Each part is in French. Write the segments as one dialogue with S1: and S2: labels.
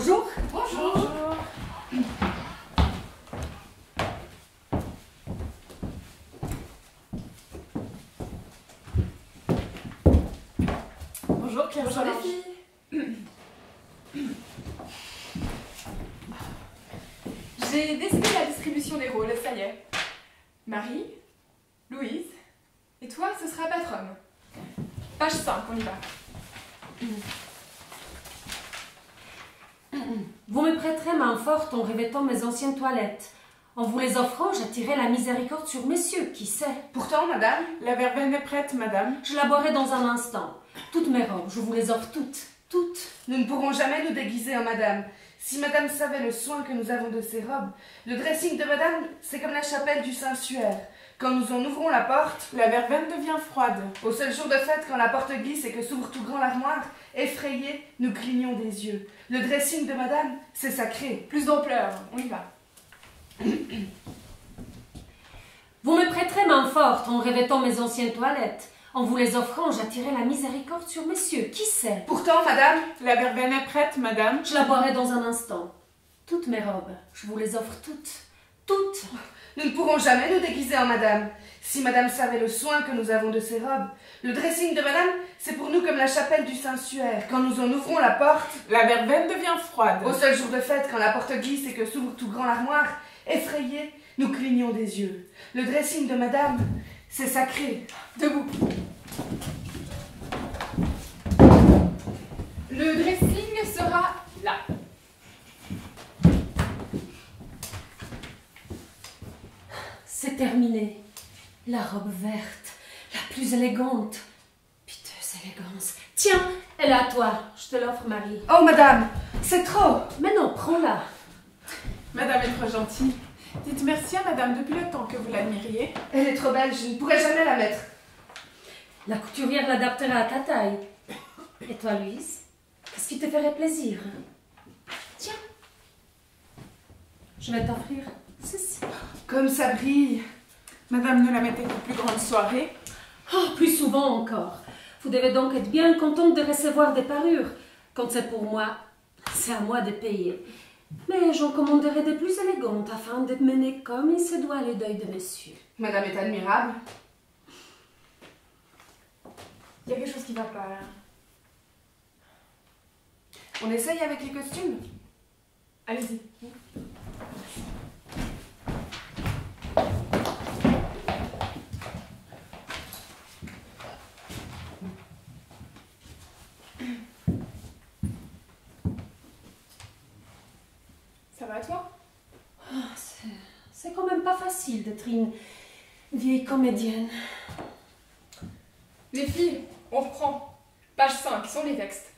S1: Bonjour.
S2: Bonjour. Bonjour Claire.
S3: Bonjour les filles. J'ai décidé la distribution des rôles, ça y est. Marie, Louise, et toi, ce sera patronne. Page 5, on y va.
S1: Vous me prêterez main forte en revêtant mes anciennes toilettes. En vous les offrant, j'attirerai la miséricorde sur messieurs, qui sait.
S2: Pourtant, madame, la verveine est prête, madame.
S1: Je la boirai dans un instant. Toutes mes robes, je vous les offre toutes. Toutes.
S2: Nous ne pourrons jamais nous déguiser en madame. Si madame savait le soin que nous avons de ces robes, le dressing de madame, c'est comme la chapelle du Saint-Suaire. Quand nous en ouvrons la porte,
S4: la verveine devient froide.
S2: Au seul jour de fête, quand la porte glisse et que s'ouvre tout grand l'armoire, effrayés, nous clignons des yeux. Le dressing de madame, c'est sacré.
S3: Plus d'ampleur, on y va.
S1: Vous me prêterez main forte en revêtant mes anciennes toilettes. En vous les offrant, j'attirerai la miséricorde sur messieurs, qui sait.
S2: Pourtant, madame,
S4: la verveine est prête, madame.
S1: Je la boirai dans un instant. Toutes mes robes, je vous les offre toutes. Toutes.
S2: Nous ne pourrons jamais nous déguiser en madame. Si madame savait le soin que nous avons de ces robes, le dressing de madame, c'est pour nous comme la chapelle du Saint-Suaire. Quand nous en ouvrons la porte,
S4: la verveine devient froide.
S2: Au seul jour de fête, quand la porte glisse et que s'ouvre tout grand l'armoire, effrayés, nous clignons des yeux. Le dressing de madame, c'est sacré.
S3: Debout. Le dressing sera là.
S1: C'est terminé. La robe verte, la plus élégante. Piteuse élégance. Tiens, elle est à toi. Je te l'offre, Marie.
S2: Oh, madame, c'est trop.
S1: Mais non, prends-la.
S4: Madame est trop gentille. Dites merci à madame depuis le temps que vous l'admiriez.
S2: Elle est trop belle, je ne pourrais jamais la mettre.
S1: La couturière l'adaptera à ta taille. Et toi, Louise, qu'est-ce qui te ferait plaisir? Tiens, je vais t'offrir ceci.
S2: Comme ça brille.
S4: Madame ne la mettait qu'aux plus grandes soirées.
S1: Oh, plus souvent encore. Vous devez donc être bien contente de recevoir des parures. Quand c'est pour moi, c'est à moi de payer. Mais j'en commanderai des plus élégantes afin de mener comme il se doit le deuil de monsieur.
S2: Madame est admirable.
S3: Il y a quelque chose qui va pas, là.
S2: On essaye avec les costumes?
S3: Allez-y. Ça va, toi?
S1: C'est quand même pas facile d'être une vieille comédienne.
S3: Les filles, on reprend. Page 5, sont les textes.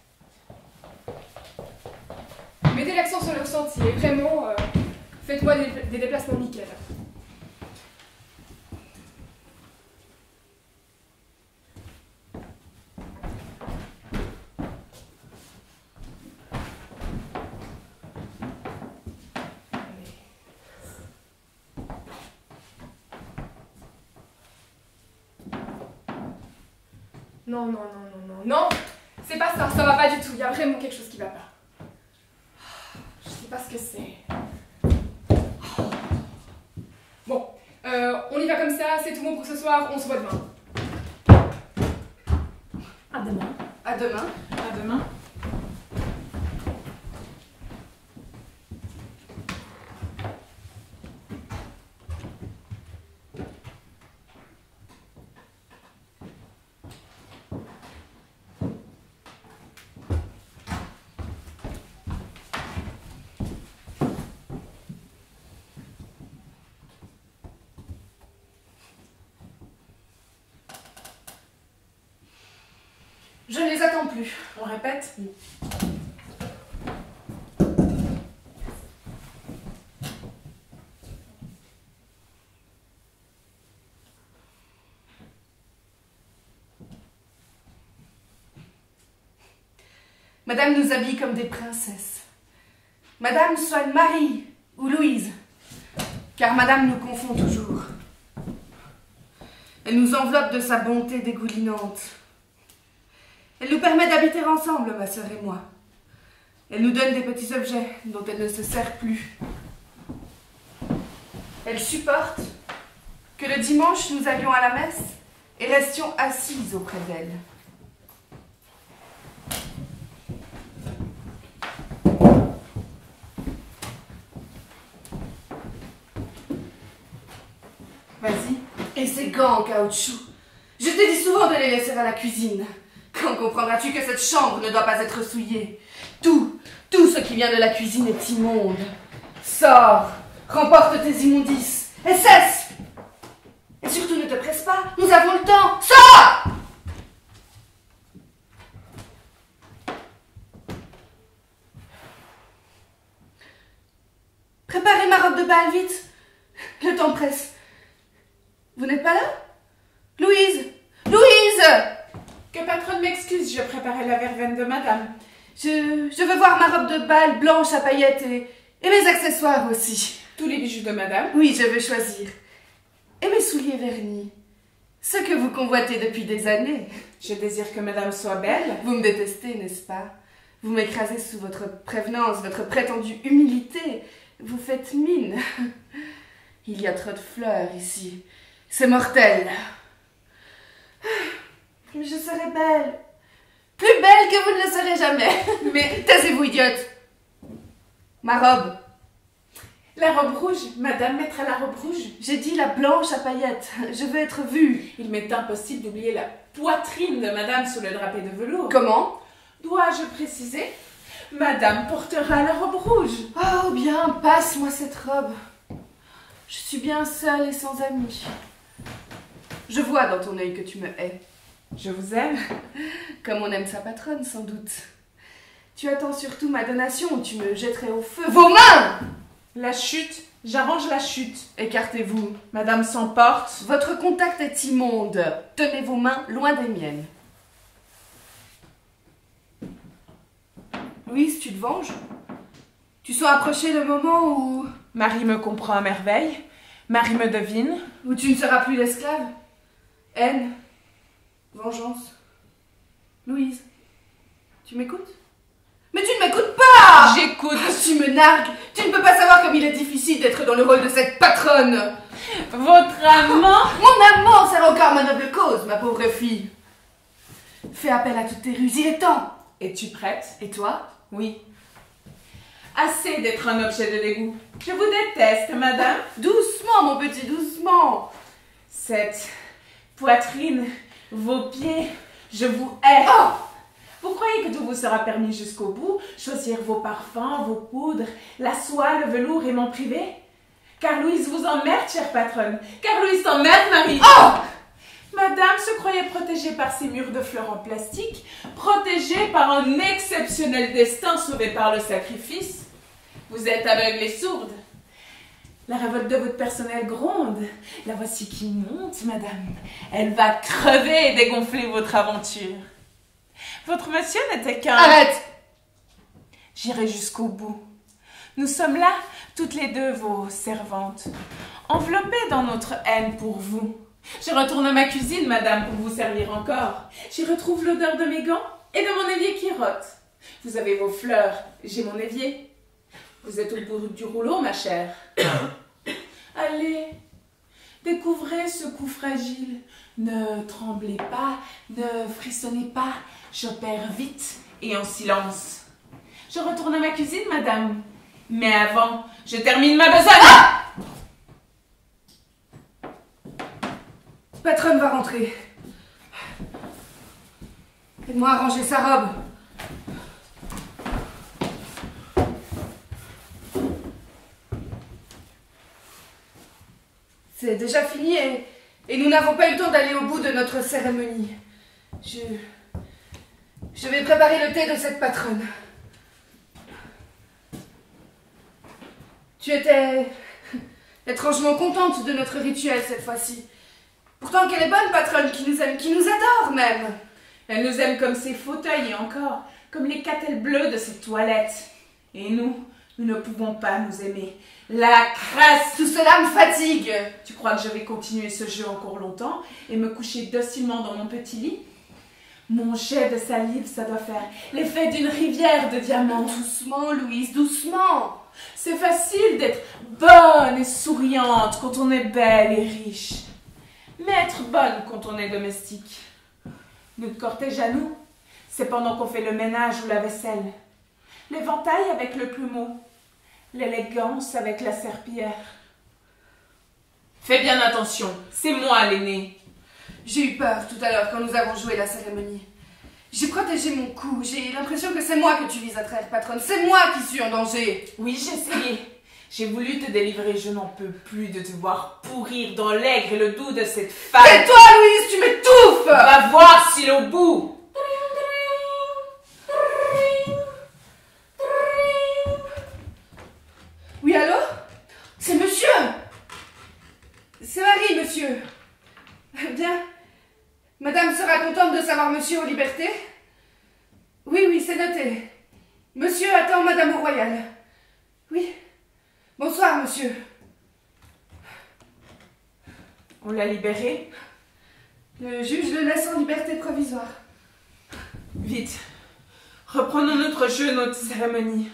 S3: Mettez l'accent sur le ressenti et vraiment, faites-moi des déplacements nickel. Non, non, non, non, non, non, c'est pas ça, ça va pas du tout, il y a vraiment quelque chose qui va pas. Je sais pas ce que c'est. Bon, on y va comme ça, c'est tout bon pour ce soir, on se voit demain.
S1: À demain.
S2: À demain.
S4: À demain.
S2: Je ne les attends plus.
S4: On répète?
S2: Madame nous habille comme des princesses. Madame soigne Marie ou Louise, car madame nous confond toujours. Elle nous enveloppe de sa bonté dégoulinante. Elle nous permet d'habiter ensemble, ma sœur et moi. Elle nous donne des petits objets dont elle ne se sert plus. Elle supporte que le dimanche nous allions à la messe et restions assises auprès d'elle.
S4: Vas-y.
S2: Et ces gants en caoutchouc. Je t'ai dit souvent de les laisser à la cuisine. Quand comprendras-tu que cette chambre ne doit pas être souillée? Tout ce qui vient de la cuisine est immonde. Sors, remporte tes immondices, et cesse! Et surtout ne te presse pas, nous avons le temps. Sors! Préparez ma robe de bal, vite. Le temps presse. Vous n'êtes pas là? Louise! Louise!
S4: Que patronne m'excuse, je préparais la verveine de madame.
S2: Je veux voir ma robe de bal blanche à paillettes et mes accessoires aussi.
S4: Tous les bijoux de madame.
S2: Oui, je veux choisir. Et mes souliers vernis. Ce que vous convoitez depuis des années.
S4: Je désire que madame soit belle.
S2: Vous me détestez, n'est-ce pas? Vous m'écrasez sous votre prévenance, votre prétendue humilité. Vous faites mine. Il y a trop de fleurs ici. C'est mortel. Je serai belle. Plus belle que vous ne le serez jamais. Mais taisez-vous, idiote. Ma robe.
S4: La robe rouge. Madame mettra la robe rouge.
S2: J'ai dit la blanche à paillettes. Je veux être vue.
S4: Il m'est impossible d'oublier la poitrine de madame sous le drapé de velours.
S2: Comment?
S4: Dois-je préciser? Madame portera la robe rouge.
S2: Oh bien, passe-moi cette robe. Je suis bien seule et sans amis. Je vois dans ton œil que tu me hais.
S4: Je vous aime.
S2: Comme on aime sa patronne, sans doute. Tu attends surtout ma donation ou tu me jetterais au feu. Vos mains!
S4: La chute. J'arrange la chute.
S2: Écartez-vous.
S4: Madame s'emporte.
S2: Votre contact est immonde. Tenez vos mains loin des miennes. Louise, tu te venges? Tu sens approcher le moment où...
S4: Marie me comprend à merveille. Marie me devine.
S2: Où tu ne seras plus l'esclave. Haine. Vengeance. Louise, tu m'écoutes? Mais tu ne m'écoutes pas!
S4: J'écoute.
S2: Tu me nargues. Tu ne peux pas savoir comme il est difficile d'être dans le rôle de cette patronne.
S4: Votre amant?
S2: Mon amant sert encore ma noble cause, ma pauvre fille. Fais appel à toutes tes ruses, il est temps.
S4: Es-tu prête?
S2: Et toi?
S4: Oui. Assez d'être un objet de dégoût. Je vous déteste, madame.
S2: Doucement, mon petit, doucement.
S4: Cette poitrine, vos pieds, je vous hais.
S2: Oh!
S4: Vous croyez que tout vous sera permis jusqu'au bout? Choisir vos parfums, vos poudres, la soie, le velours et m'en priver? Car Louise vous emmerde, chère patronne. Car Louise t'emmerde, Marie.
S2: Oh!
S4: Madame se croyait protégée par ces murs de fleurs en plastique, protégée par un exceptionnel destin sauvé par le sacrifice. Vous êtes aveugle et sourde. La révolte de votre personnel gronde. La voici qui monte, madame. Elle va crever et dégonfler votre aventure. Votre monsieur n'était qu'un...
S2: Arrête!
S4: J'irai jusqu'au bout. Nous sommes là, toutes les deux, vos servantes, enveloppées dans notre haine pour vous. Je retourne à ma cuisine, madame, pour vous servir encore. J'y retrouve l'odeur de mes gants et de mon évier qui rote. Vous avez vos fleurs, j'ai mon évier. Vous êtes au bout du rouleau, ma chère. Allez, découvrez ce cou fragile. Ne tremblez pas, ne frissonnez pas. J'opère vite et en silence. Je retourne à ma cuisine, madame. Mais avant, je termine ma besogne.
S2: Patronne va rentrer. Aide-moi à ranger sa robe. C'est déjà fini et nous n'avons pas eu le temps d'aller au bout de notre cérémonie. Je vais préparer le thé de cette patronne. Tu étais étrangement contente de notre rituel cette fois-ci. Pourtant, quelle est bonne patronne qui nous aime, qui nous adore même.
S4: Elle nous aime comme ses fauteuils et encore, comme les catelles bleues de ses toilettes. Et nous ne pouvons pas nous aimer. La crasse!
S2: Tout cela me fatigue.
S4: Tu crois que je vais continuer ce jeu encore longtemps et me coucher docilement dans mon petit lit? Mon jet de salive, ça doit faire l'effet d'une rivière de diamants.
S2: Doucement, Louise, doucement.
S4: C'est facile d'être bonne et souriante quand on est belle et riche. Mais être bonne quand on est domestique. Notre cortège à nous, c'est pendant qu'on fait le ménage ou la vaisselle. L'éventail avec le plumeau. L'élégance avec la serpillière. Fais bien attention, c'est moi l'aîné.
S2: J'ai eu peur tout à l'heure quand nous avons joué la cérémonie. J'ai protégé mon cou, j'ai l'impression que c'est moi que tu vises à trahir, patronne. C'est moi qui suis en danger.
S4: Oui, j'ai essayé. J'ai voulu te délivrer, je n'en peux plus de te voir pourrir dans l'aigre et le doux de cette femme.
S2: C'est toi, Louise, tu m'étouffes.
S4: Va voir s'il est au bout.
S2: Oui, allô? C'est monsieur. C'est Marie, monsieur. Bien. Madame sera contente de savoir monsieur aux libertés? Oui, oui, c'est noté. Monsieur attend madame au royal. Oui. Bonsoir, monsieur.
S4: On l'a libéré?
S2: Le juge le laisse en liberté provisoire.
S4: Vite. Reprenons notre jeu, notre cérémonie.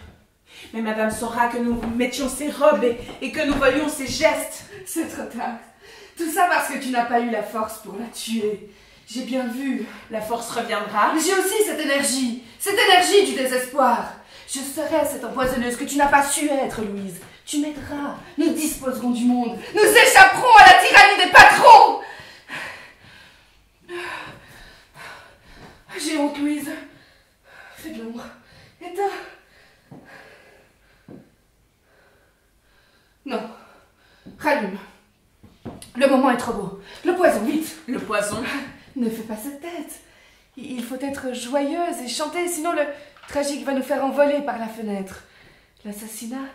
S4: Mais madame saura que nous mettions ses robes et que nous volions ses gestes.
S2: C'est trop tard. Tout ça parce que tu n'as pas eu la force pour la tuer. J'ai bien vu.
S4: La force reviendra.
S2: Mais j'ai aussi cette énergie du désespoir. Je serai cette empoisonneuse que tu n'as pas su être, Louise. Tu m'aideras. Nous disposerons du monde. Nous échapperons à la tyrannie des patrons. J'ai honte, Louise. Fais de l'ombre. Éteins. Non. Rallume. Le moment est trop beau. Le poison, vite.
S4: Le poison?
S2: Ne fais pas cette tête. Il faut être joyeuse et chanter, sinon le tragique va nous faire envoler par la fenêtre. L'assassinat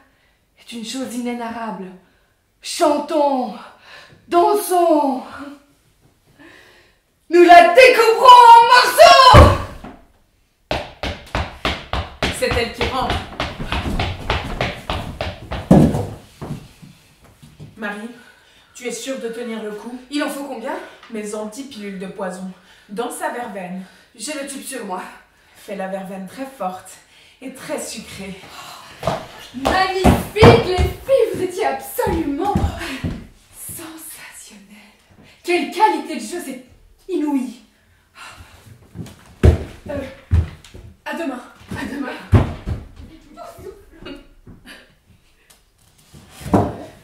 S2: est une chose inénarrable. Chantons, dansons. Nous la découperons en morceaux.
S4: C'est elle qui rentre. Marie, tu es sûre de tenir le coup?
S2: Il en faut combien?
S4: Mes anti-pilules de poison, dans sa verveine.
S2: J'ai le tube sur moi.
S4: Fais la verveine très forte et très sucrée.
S3: Magnifique, les filles, vous étiez absolument sensationnelles. Quelle qualité de jeu, c'est inouï. À demain.
S2: À demain.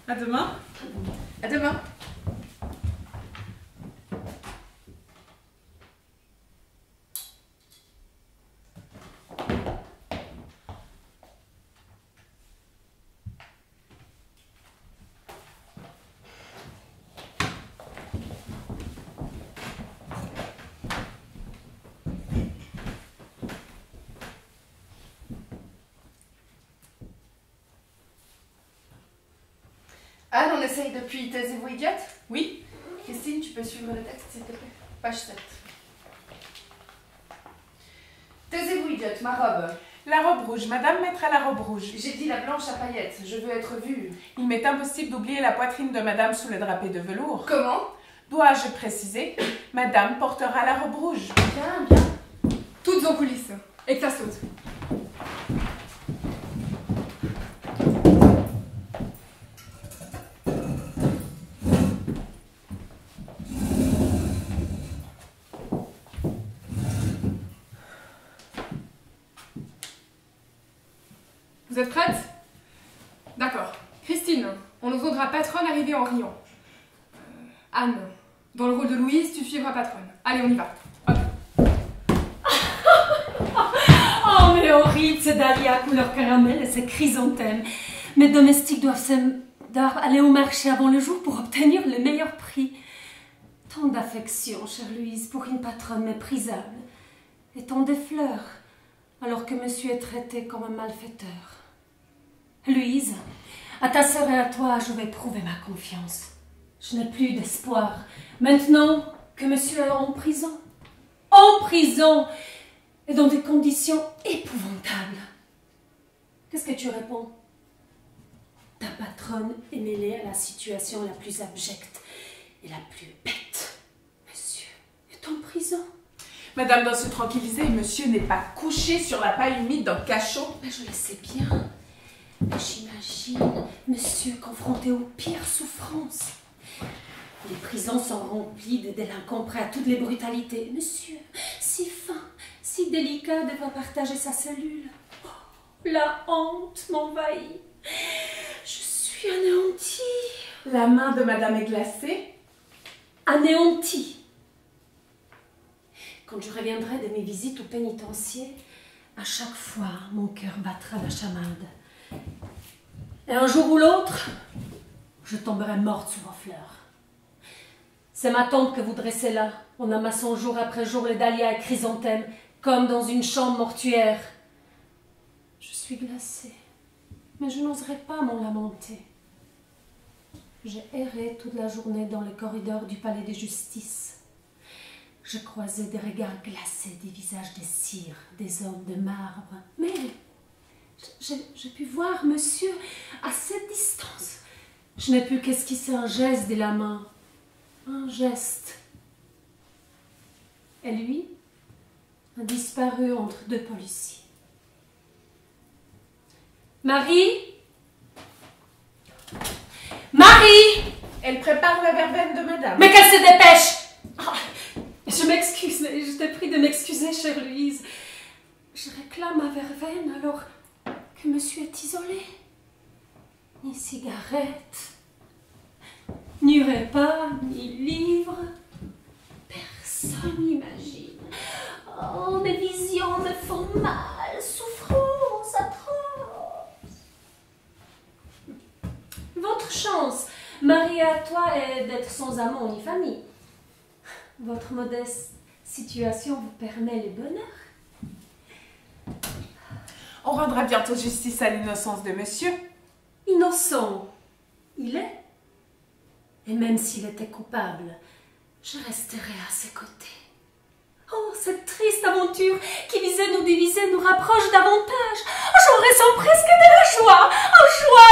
S4: À demain.
S2: À demain. Anne, on essaye depuis Taisez-vous idiote?
S4: Oui.
S2: Christine, tu peux suivre le texte, s'il te plaît? Page 7. Taisez-vous idiote, ma robe.
S4: La robe rouge. Madame mettra la robe rouge.
S2: J'ai dit la blanche à paillettes, je veux être vue.
S4: Il m'est impossible d'oublier la poitrine de madame sous le drapé de velours.
S2: Comment?
S4: Dois-je préciser? Madame portera la robe rouge.
S2: Bien, bien.
S3: Toutes en coulisses. Et que ça saute. Vous êtes prêtes? D'accord. Christine, on nous entendra patronne arriver en riant. Anne, dans le rôle de Louise, tu suivras patronne. Allez, on y va. Hop.
S1: Oh, mais horrible, ces dahlias couleur caramel et ces chrysanthèmes. Mes domestiques doivent aller au marché avant le jour pour obtenir le meilleur prix. Tant d'affection, chère Louise, pour une patronne méprisable. Et tant de fleurs, alors que monsieur est traité comme un malfaiteur. Louise, à ta sœur et à toi, je vais prouver ma confiance. Je n'ai plus d'espoir, maintenant que monsieur est en prison. En prison! Et dans des conditions épouvantables. Qu'est-ce que tu réponds? Ta patronne est mêlée à la situation la plus abjecte et la plus bête. Monsieur est en prison.
S4: Madame doit se tranquilliser, monsieur n'est pas couché sur la paille humide d'un cachot.
S1: Mais je le sais bien. Mais j'imagine monsieur confronté aux pires souffrances. Les prisons sont remplies de délinquants prêts à toutes les brutalités. Monsieur, si fin, si délicat, devra partager sa cellule. Oh, la honte m'envahit. Je suis anéantie.
S4: La main de madame est glacée.
S1: Anéantie. Quand je reviendrai de mes visites au pénitencier, à chaque fois, mon cœur battra la chamade. Et un jour ou l'autre, je tomberai morte sous vos fleurs. C'est ma tombe que vous dressez là, en amassant jour après jour les dahlias et chrysanthèmes, comme dans une chambre mortuaire. Je suis glacée, mais je n'oserais pas m'en lamenter. J'ai erré toute la journée dans les corridors du palais de justice. Je croisais des regards glacés, des visages de cire, des hommes de marbre. Mais j'ai pu voir monsieur à cette distance. Je n'ai pu qu'esquisser un geste de la main. Un geste. Et lui a disparu entre deux policiers. Marie! Marie!
S4: Elle prépare la verveine de madame.
S1: Mais qu'elle se dépêche! Je m'excuse, mais je te prie de m'excuser, chère Louise. Je réclame ma verveine alors que monsieur est isolé. Ni cigarette, ni repas, ni livre. Personne n'imagine. Oh, mes visions me font mal, souffrance atroce. Votre chance, mariée à toi, est d'être sans amant ni famille. Votre modeste situation vous permet le bonheur.
S4: On rendra bientôt justice à l'innocence de monsieur.
S1: Innocent, il est. Et même s'il était coupable, je resterai à ses côtés. Oh, cette triste aventure qui visait nous diviser nous rapproche davantage. Oh, j'en ressens presque de la joie. Oh, joie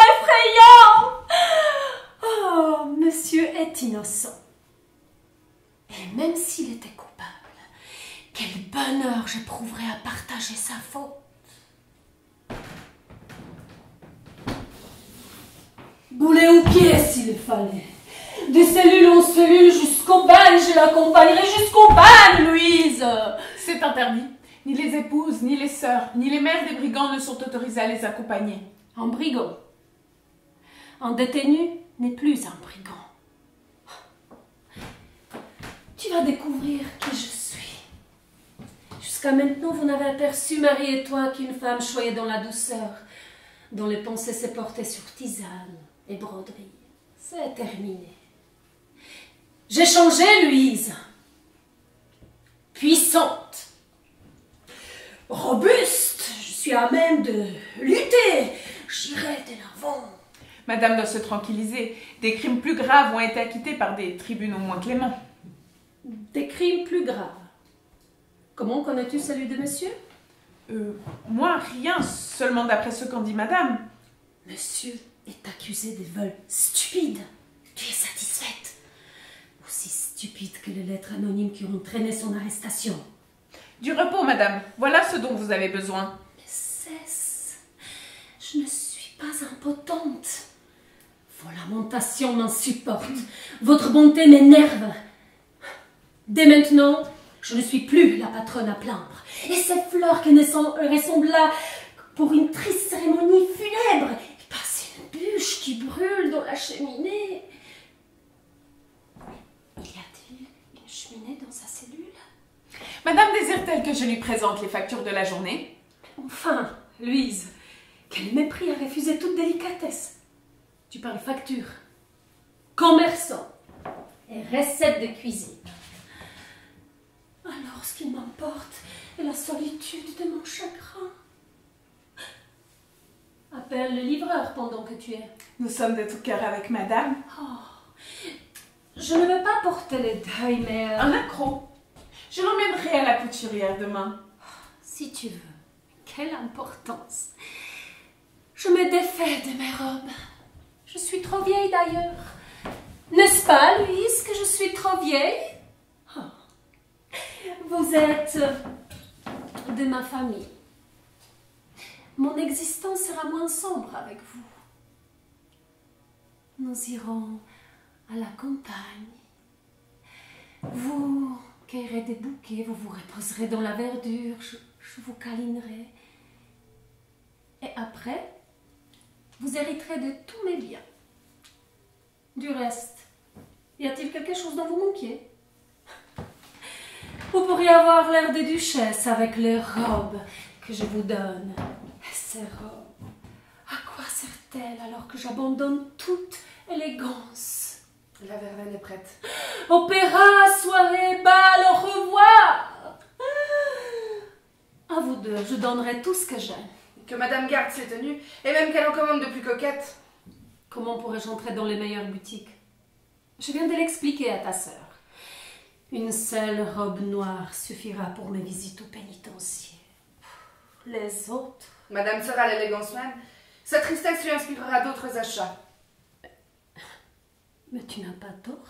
S1: effrayante. Oh, monsieur est innocent. Et même s'il était coupable, quel bonheur j'éprouverais à partager sa faute. Boulet aux pieds s'il le fallait. De cellule en cellule jusqu'au bagne, je l'accompagnerai jusqu'au bagne, Louise.
S4: C'est interdit. Ni les épouses, ni les sœurs, ni les mères des brigands ne sont autorisées à les accompagner.
S1: Un brigand. Un détenu n'est plus un brigand. Tu vas découvrir qui je suis. Jusqu'à maintenant, vous n'avez aperçu, Marie et toi, qu'une femme choyée dans la douceur, dont les pensées se portaient sur tisane et broderie. C'est terminé. J'ai changé, Louise. Puissante. Robuste. Je suis à même de lutter. J'irai de l'avant.
S4: Madame doit se tranquilliser. Des crimes plus graves ont été acquittés par des tribunaux moins cléments.
S1: Des crimes plus graves. Comment connais-tu celui de monsieur?
S4: Moi, rien, seulement d'après ce qu'en dit madame.
S1: Monsieur est accusé de vol stupide. Tu es satisfaite? Aussi stupide que les lettres anonymes qui ont entraîné son arrestation.
S4: Du repos, madame. Voilà ce dont vous avez besoin.
S1: Mais cesse. Je ne suis pas impotente. Vos lamentations m'insupportent. Votre bonté m'énerve. Dès maintenant, je ne suis plus la patronne à plaindre. Et ces fleurs qui ressemblent là pour une triste cérémonie funèbre, il passe une bûche qui brûle dans la cheminée. Y a-t-il une cheminée dans sa cellule?
S4: Madame désire-t-elle que je lui présente les factures de la journée?
S1: Enfin, Louise, quel mépris à refuser toute délicatesse. Tu parles facture, commerçant et recettes de cuisine. Alors, ce qui m'emporte est la solitude de mon chagrin. Appelle le livreur pendant que tu es.
S4: Nous sommes de tout cœur avec madame.
S1: Oh, je ne veux pas porter le deuil, mais...
S4: Un accroc. Je l'emmènerai à la couturière demain.
S1: Si tu veux. Quelle importance. Je me défais de mes robes. Je suis trop vieille d'ailleurs. N'est-ce pas, Louise, que je suis trop vieille? Oh. Vous êtes de ma famille. Mon existence sera moins sombre avec vous. Nous irons à la campagne. Vous cueillerez des bouquets, vous vous reposerez dans la verdure, je vous câlinerai. Et après, vous hériterez de tous mes biens. Du reste, y a-t-il quelque chose dont vous manquiez? Vous pourriez avoir l'air de duchesse avec les robes que je vous donne. Ces robes, à quoi servent-elles alors que j'abandonne toute élégance?
S2: La verveine est prête.
S1: Opéra, soirée, bal, au revoir. À vous deux, je donnerai tout ce que j'ai.
S2: Que madame garde ses tenues, et même qu'elle en commande de plus coquettes.
S1: Comment pourrais-je entrer dans les meilleures boutiques? Je viens de l'expliquer à ta sœur. Une seule robe noire suffira pour mes visites au pénitencier. Les autres...
S2: Madame sera l'élégance même. Sa tristesse lui inspirera d'autres achats.
S1: Mais tu n'as pas tort.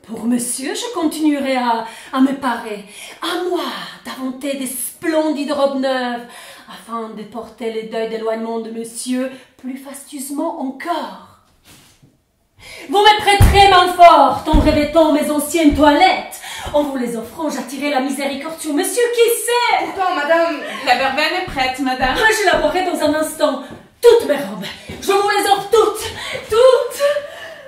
S1: Pour monsieur, je continuerai à me parer. À moi d'inventer des splendides robes neuves, afin de porter les deuils d'éloignement de monsieur plus fastueusement encore. Vous me prêterez main forte en revêtant mes anciennes toilettes. En vous les offrant, j'attirerai la miséricorde sur monsieur, qui sait?
S2: Pourtant, madame...
S4: La verveine est prête, madame.
S1: Je l'aborderai dans un instant. Toutes mes robes. Je vous les offre toutes. Toutes.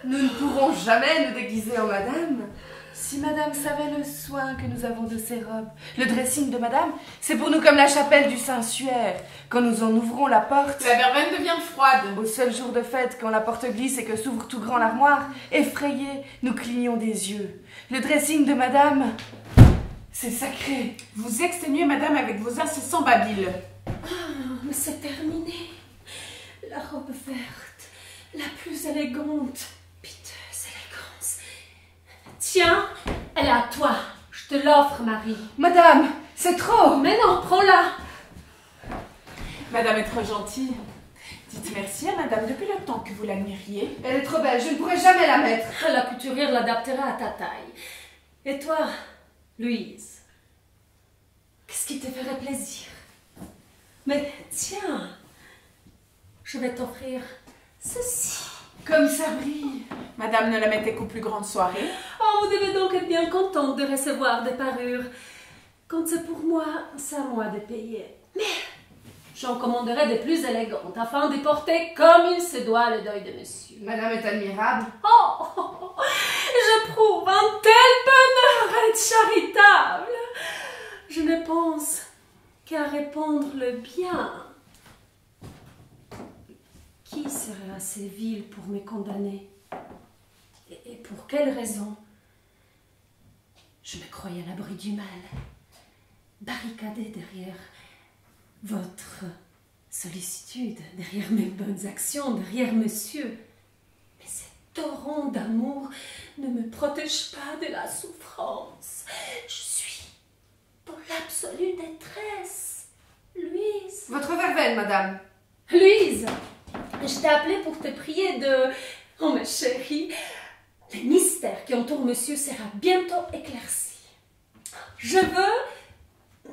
S2: Nous ne pourrons jamais nous déguiser en madame. Si madame savait le soin que nous avons de ces robes. Le dressing de madame, c'est pour nous comme la chapelle du Saint-Suaire. Quand nous en ouvrons la porte...
S4: La verveine devient froide.
S2: Au seul jour de fête, quand la porte glisse et que s'ouvre tout grand l'armoire, effrayés, nous clignons des yeux. Le dressing de madame, c'est sacré.
S4: Vous exténuez, madame, avec vos incessants babiles.
S1: Mais c'est terminé. La robe verte, la plus élégante, piteuse élégance. Tiens, elle est à toi. Je te l'offre, Marie.
S2: Madame, c'est trop.
S1: Mais non, prends-la.
S4: Madame est trop gentille. Dites merci à madame depuis le temps que vous l'admiriez.
S2: Elle est trop belle, je ne pourrai jamais la mettre.
S1: La couturière l'adaptera à ta taille. Et toi, Louise, qu'est-ce qui te ferait plaisir? Mais tiens, je vais t'offrir ceci.
S2: Comme ça brille.
S4: Madame ne la mettait qu'aux plus grandes soirées.
S1: Oh, vous devez donc être bien contente de recevoir des parures. Quand c'est pour moi, c'est à moi de payer. Mais j'en commanderai des plus élégantes, afin de porter comme il se doit le deuil de monsieur.
S2: Madame est admirable.
S1: Oh, j'éprouve un tel bonheur à être charitable. Je ne pense qu'à répandre le bien. Qui serait assez vil pour me condamner? Et pour quelle raison? Je me croyais à l'abri du mal, barricadée derrière votre sollicitude, derrière mes bonnes actions, derrière monsieur. Mais ces torrents d'amour ne me protègent pas de la souffrance. Je suis dans l'absolue détresse. Louise.
S2: Votre verveine, madame.
S1: Louise, je t'ai appelée pour te prier de... Oh, ma chérie, le mystère qui entoure monsieur sera bientôt éclairci. Je veux...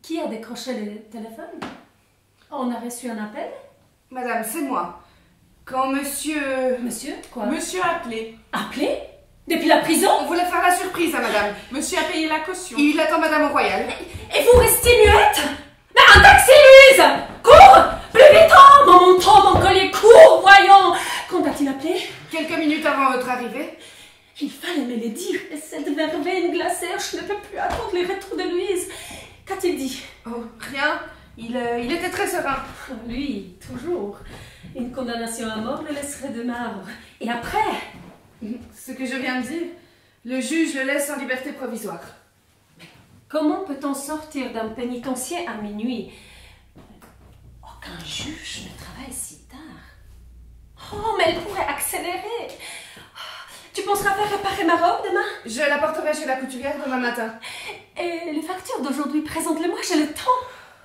S1: Qui a décroché le téléphone? On a reçu un appel?
S2: Madame, c'est moi. Quand monsieur...
S1: Monsieur, quoi?
S4: Monsieur a appelé.
S1: Appelé? Depuis la prison?
S2: On voulait faire la surprise à madame.
S4: Monsieur a payé la caution.
S2: Il attend madame au royal.
S1: Et vous restez muette? Mais un taxi, Louise! Cours! Plus vite! Mon manteau, mon collier, cours, voyons! Quand a-t-il appelé?
S2: Quelques minutes avant votre arrivée.
S1: Il fallait me le dire. Et cette verveine glacée, je ne peux plus attendre les retours de Louise. Qu'a-t-il dit?
S2: Oh, rien. Il était très serein.
S1: Lui, toujours. Une condamnation à mort le laisserait de marbre. Et après?
S2: Ce que je viens de dire, le juge le laisse en liberté provisoire.
S1: Comment peut-on sortir d'un pénitencier à minuit? Aucun juge ne travaille si tard. Oh, mais elle pourrait accélérer. Tu penseras faire réparer ma robe demain?
S2: Je la porterai chez la couturière demain matin.
S1: Et les factures d'aujourd'hui, présente-les-moi, j'ai le temps.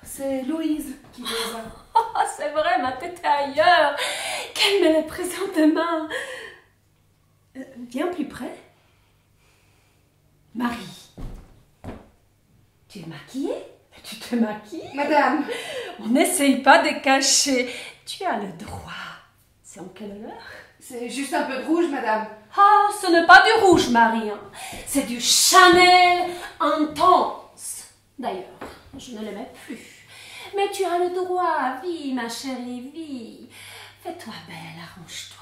S2: C'est Louise qui les a.
S1: Oh, c'est vrai, ma tête est ailleurs. Qu'elle me les présente demain. Bien plus près. Marie, tu es maquillée? Tu te maquilles?
S2: Madame,
S1: On n'essaye pas de cacher. Tu as le droit. C'est en quelle heure?
S2: c'est juste un peu de rouge, madame.
S1: Ah, ce n'est pas du rouge, Marie. Hein. C'est du Chanel intense. D'ailleurs, je ne l'aimais plus. Mais tu as le droit. Vis, ma chérie, vis. Fais-toi belle, arrange-toi.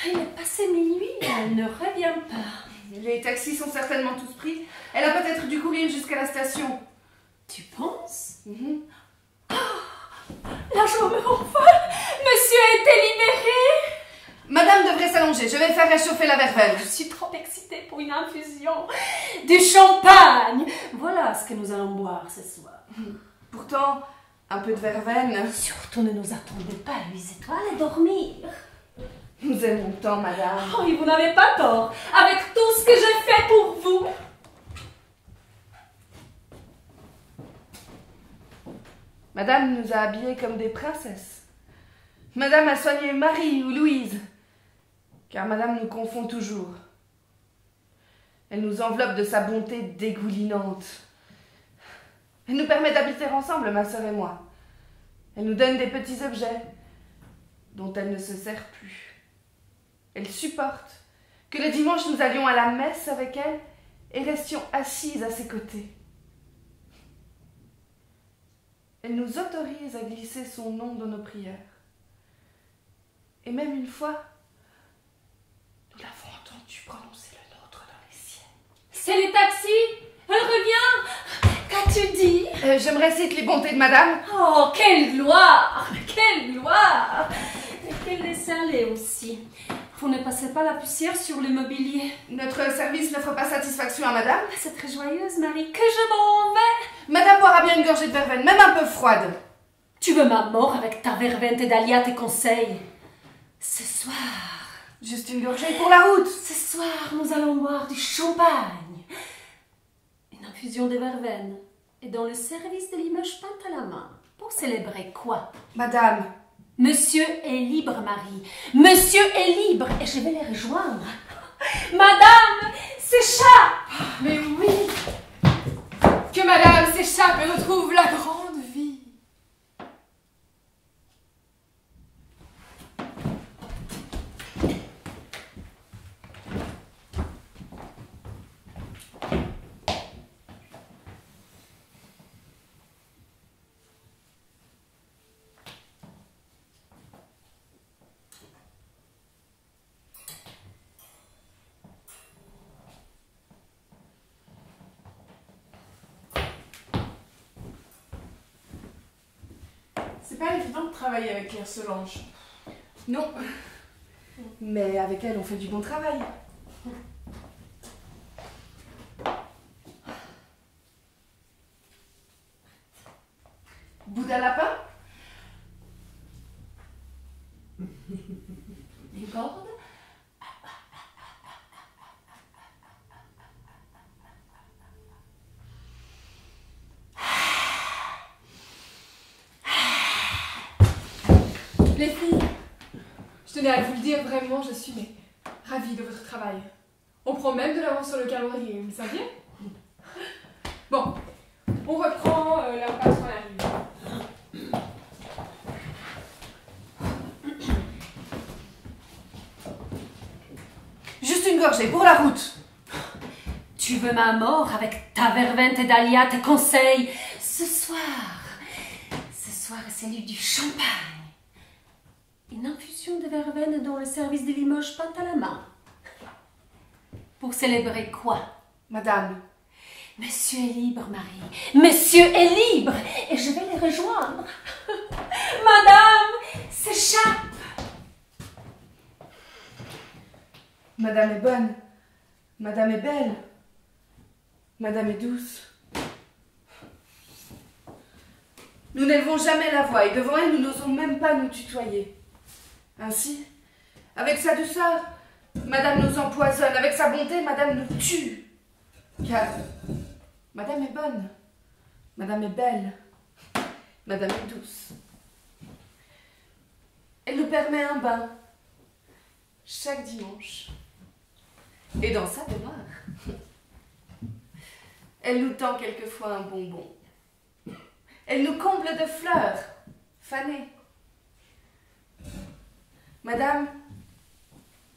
S1: Il est passé minuit, elle ne revient pas.
S2: Les taxis sont certainement tous pris. Elle a peut-être dû courir jusqu'à la station.
S1: Tu penses?
S4: La jambe enfin! Monsieur a été libéré!
S2: Madame devrait s'allonger. Je vais faire réchauffer la verveine.
S1: Je suis trop excitée pour une infusion. Du champagne. Voilà ce que nous allons boire ce soir.
S2: Pourtant, un peu de verveine.
S1: Surtout ne nous attendez pas, Louise et toi, allez dormir.
S2: Nous aimons tant, madame.
S1: Oh, et vous n'avez pas tort, avec tout ce que j'ai fait pour vous.
S2: Madame nous a habillés comme des princesses. Madame a soigné Marie ou Louise, car madame nous confond toujours. Elle nous enveloppe de sa bonté dégoulinante. Elle nous permet d'habiter ensemble, ma sœur et moi. Elle nous donne des petits objets dont elle ne se sert plus. Elle supporte que le dimanche nous allions à la messe avec elle et restions assises à ses côtés. Elle nous autorise à glisser son nom dans nos prières. Et même une fois, nous l'avons entendu prononcer le nôtre dans les siennes.
S1: C'est les taxis. Elle revient. Qu'as-tu dit?
S2: Je me récite les bontés de madame.
S1: Oh, quelle gloire. Quelle gloire. Et quelle laisser-aller aussi. Vous ne passez pas la poussière sur le mobilier.
S2: Notre service n'offre pas satisfaction à madame.
S1: C'est très joyeuse, Marie, que je m'en vais.
S2: Madame boira bien une gorgée de verveine, même un peu froide.
S1: Tu veux ma mort avec ta verveine, tes dahlias, tes conseils. Ce soir,
S2: Juste une gorgée pour la route.
S1: ce soir, nous allons boire du champagne. Une infusion de verveine. Et dans le service de Limoges peinte à la main. Pour célébrer quoi?
S2: Madame,
S1: Monsieur est libre, Marie. Monsieur est libre et je vais les rejoindre. Madame s'échappe.
S3: Mais oui! Que madame s'échappe et retrouve la grande vie.
S4: C'est pas évident de travailler avec Claire Solange.
S2: non. Mais avec elle, on fait du bon travail. Boudin lapin?
S1: Une corde?
S3: Les filles, je tenais à vous le dire, vraiment, je suis ravie de votre travail. On prend même de l'avance sur le calendrier, vous le saviez? Bon, on reprend la patronne arrive.
S2: Juste une gorgée pour la route.
S1: Tu veux ma mort avec ta verveine, tes dahlias, tes conseils. Ce soir, c'est lui du champagne. Une infusion de verveine dans le service de Limoges peinte à la main. Pour célébrer quoi?
S2: Madame,
S1: Monsieur est libre, Marie. Monsieur est libre et je vais les rejoindre. Madame s'échappe.
S2: madame est bonne. Madame est belle. Madame est douce. Nous n'élevons jamais la voix et devant elle, nous n'osons même pas nous tutoyer. Ainsi, avec sa douceur, madame nous empoisonne. Avec sa bonté, madame nous tue. Car madame est bonne. Madame est belle. Madame est douce. Elle nous permet un bain chaque dimanche. Et dans sa demeure. Elle nous tend quelquefois un bonbon. Elle nous comble de fleurs fanées. Madame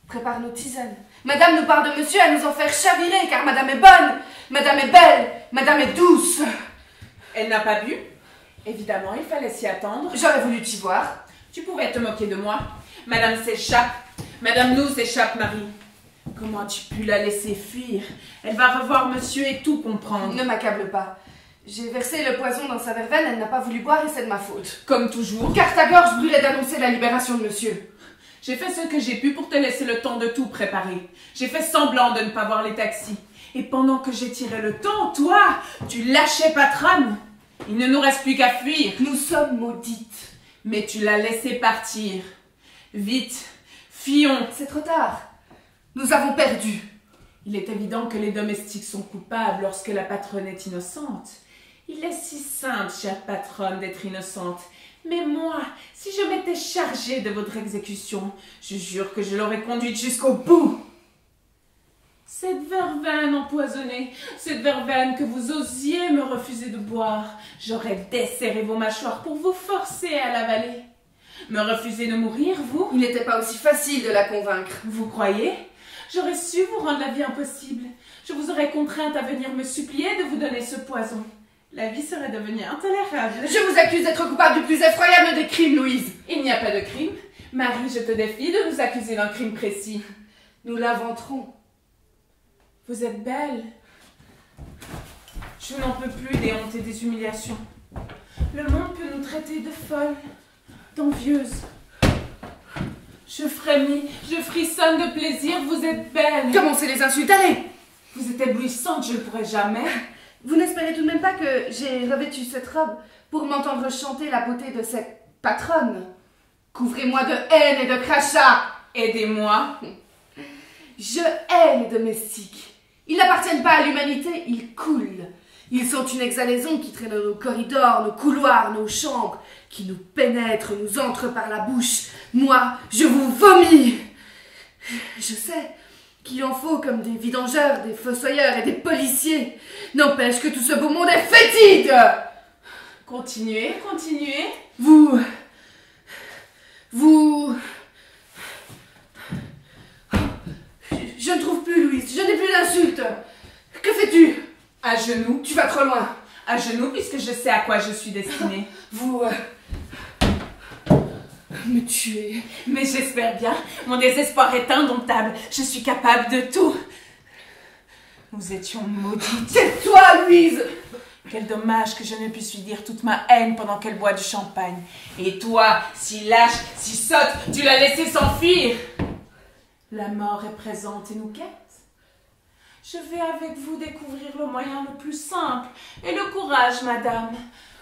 S2: prépare nos tisanes. Madame nous parle de monsieur à nous en faire chavirer, car madame est bonne, madame est belle, madame est douce.
S4: Elle n'a pas bu? Évidemment, il fallait s'y attendre.
S2: J'aurais voulu t'y voir.
S4: Tu pouvais te moquer de moi. Madame s'échappe. Madame nous s'échappe, Marie. Comment as-tu pu la laisser fuir? Elle va revoir monsieur et tout comprendre.
S2: Ne m'accable pas. J'ai versé le poison dans sa verveine, elle n'a pas voulu boire et c'est de ma faute.
S4: Comme toujours.
S2: Car ta gorge brûlait d'annoncer la libération de monsieur.
S4: J'ai fait ce que j'ai pu pour te laisser le temps de tout préparer. J'ai fait semblant de ne pas voir les taxis. Et pendant que j'étirais le temps, toi, tu lâchais patronne. Il ne nous reste plus qu'à fuir.
S2: Nous sommes maudites.
S4: Mais tu l'as laissé partir. Vite, fuyons.
S2: C'est trop tard. Nous avons perdu.
S4: Il est évident que les domestiques sont coupables lorsque la patronne est innocente. Il est si simple, chère patronne, d'être innocente. Mais moi, si je m'étais chargée de votre exécution, je jure que je l'aurais conduite jusqu'au bout. Cette verveine empoisonnée, cette verveine que vous osiez me refuser de boire, j'aurais desserré vos mâchoires pour vous forcer à l'avaler. Me refuser de mourir, vous?
S2: Il n'était pas aussi facile de la convaincre.
S4: Vous croyez? J'aurais su vous rendre la vie impossible. Je vous aurais contrainte à venir me supplier de vous donner ce poison. La vie serait devenue intolérable.
S2: Je vous accuse d'être coupable du plus effroyable des crimes, Louise.
S4: Il n'y a pas de crime. Marie, je te défie de nous accuser d'un crime précis.
S2: Nous l'inventerons.
S4: Vous êtes belle. Je n'en peux plus des hontes et des humiliations. Le monde peut nous traiter de folles, d'envieuses. Je frémis, je frissonne de plaisir, vous êtes belle.
S2: Commencez les insultes, allez.
S4: Vous êtes éblouissante, je ne pourrai jamais.
S2: Vous n'espérez tout de même pas que j'ai revêtu cette robe pour m'entendre chanter la beauté de cette patronne? Couvrez-moi de haine et de crachats.
S4: Aidez-moi.
S2: Je hais les domestiques. Ils n'appartiennent pas à l'humanité, ils coulent. Ils sont une exhalaison qui traîne nos corridors, nos couloirs, nos chambres, qui nous pénètre, nous entre par la bouche. Moi, je vous vomis. Je sais qu'il en faut comme des vidangeurs, des fossoyeurs et des policiers. N'empêche que tout ce beau monde est fétide.
S4: Continuez, continuez.
S2: Vous... Je ne trouve plus, Louise. Je n'ai plus d'insultes. Que fais-tu?
S4: À genoux.
S2: Tu vas trop loin.
S4: À genoux, puisque je sais à quoi je suis destinée.
S2: Vous... me tuer.
S4: Mais j'espère bien. Mon désespoir est indomptable. Je suis capable de tout. Nous étions maudites.
S2: Tais-toi, Louise.
S4: Quel dommage que je ne puisse lui dire toute ma haine pendant qu'elle boit du champagne. Et toi, si lâche, si sotte, tu l'as laissé s'enfuir. La mort est présente et nous guette. Je vais avec vous découvrir le moyen le plus simple et le courage, madame,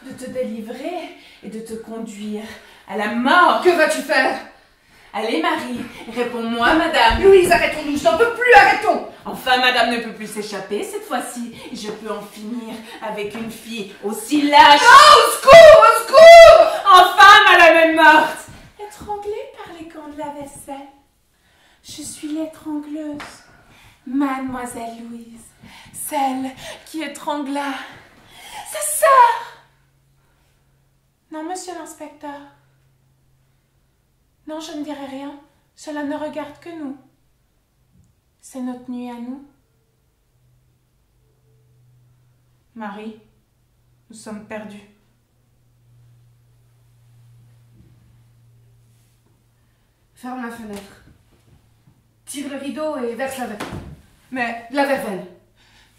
S4: de te délivrer et de te conduire à la mort.
S2: Que vas-tu faire?
S4: Allez, Marie, réponds-moi, madame.
S2: Louise, arrêtons-nous, je n'en peux plus, arrêtons.
S4: Enfin, madame ne peut plus s'échapper cette fois-ci. Je peux en finir avec une fille aussi lâche.
S2: Oh, au secours, au secours.
S4: Enfin, madame est morte. Étranglée par les gants de la vaisselle. Je suis l'étrangleuse, mademoiselle Louise, celle qui étrangla sa sœur. Non, monsieur l'inspecteur. Non, je ne dirai rien. Cela ne regarde que nous. C'est notre nuit à nous. Marie, nous sommes perdus.
S2: Ferme la fenêtre. Tire le rideau et verse la verveine.
S4: Mais
S2: La verveine.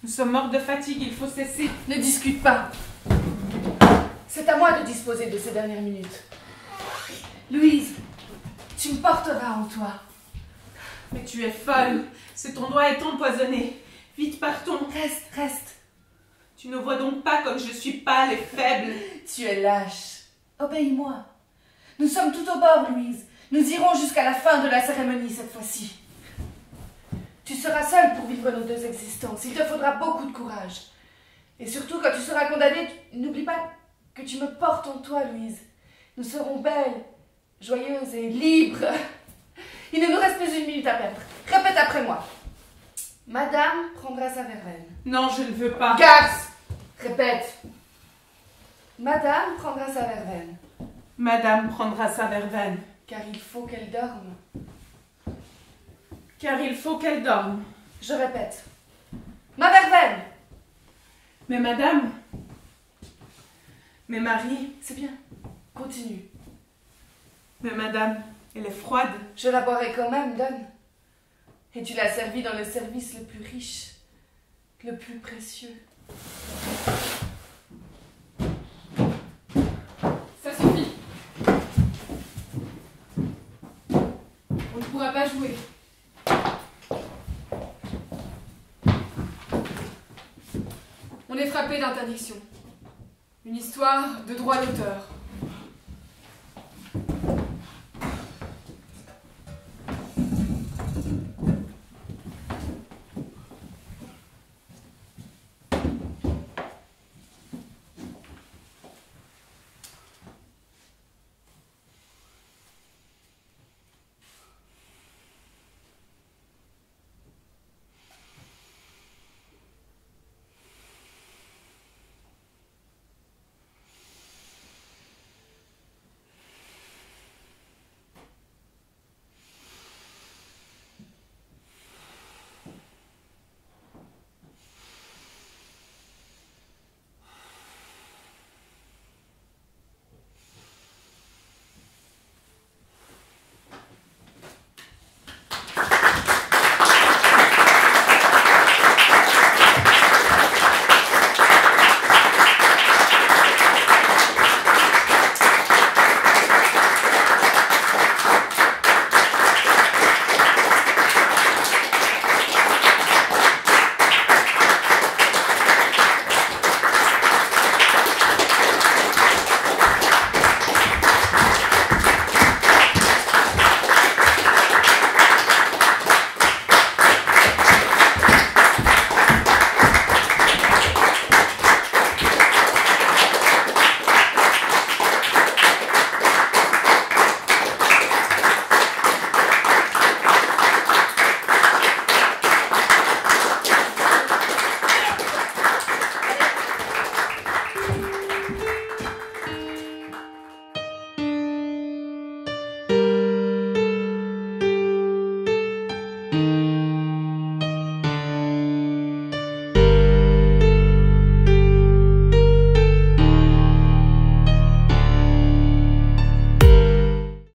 S4: nous sommes morts de fatigue, il faut cesser.
S2: Ne discute pas. C'est à moi de disposer de ces dernières minutes. Louise, tu me porteras en toi.
S4: Mais tu es folle. Ton doigt est empoisonné. Vite, partons.
S2: Reste, reste.
S4: Tu ne vois donc pas comme je suis pâle et faible.
S2: Tu es lâche. Obéis-moi. Nous sommes tout au bord, Louise. Nous irons jusqu'à la fin de la cérémonie cette fois-ci. Tu seras seule pour vivre nos deux existences. Il te faudra beaucoup de courage. Et surtout, quand tu seras condamnée, n'oublie pas que tu me portes en toi, Louise. Nous serons belles, joyeuses et libres. Il ne nous reste plus une minute à perdre. Répète après moi. Madame prendra sa verveine.
S4: Non, je ne veux pas.
S2: Garce! Répète. Madame prendra sa verveine.
S4: Madame prendra sa verveine.
S2: Car il faut qu'elle dorme.
S4: Car il faut qu'elle dorme.
S2: Je répète. Ma verveine!
S4: Mais madame... Mais Marie...
S2: C'est bien. Continue.
S4: Mais madame, elle est froide.
S2: Je la boirai quand même, donne. Et tu l'as servie dans le service le plus riche, le plus précieux.
S3: Ça suffit. On ne pourra pas jouer. On est frappé d'interdiction. Une histoire de droit d'auteur.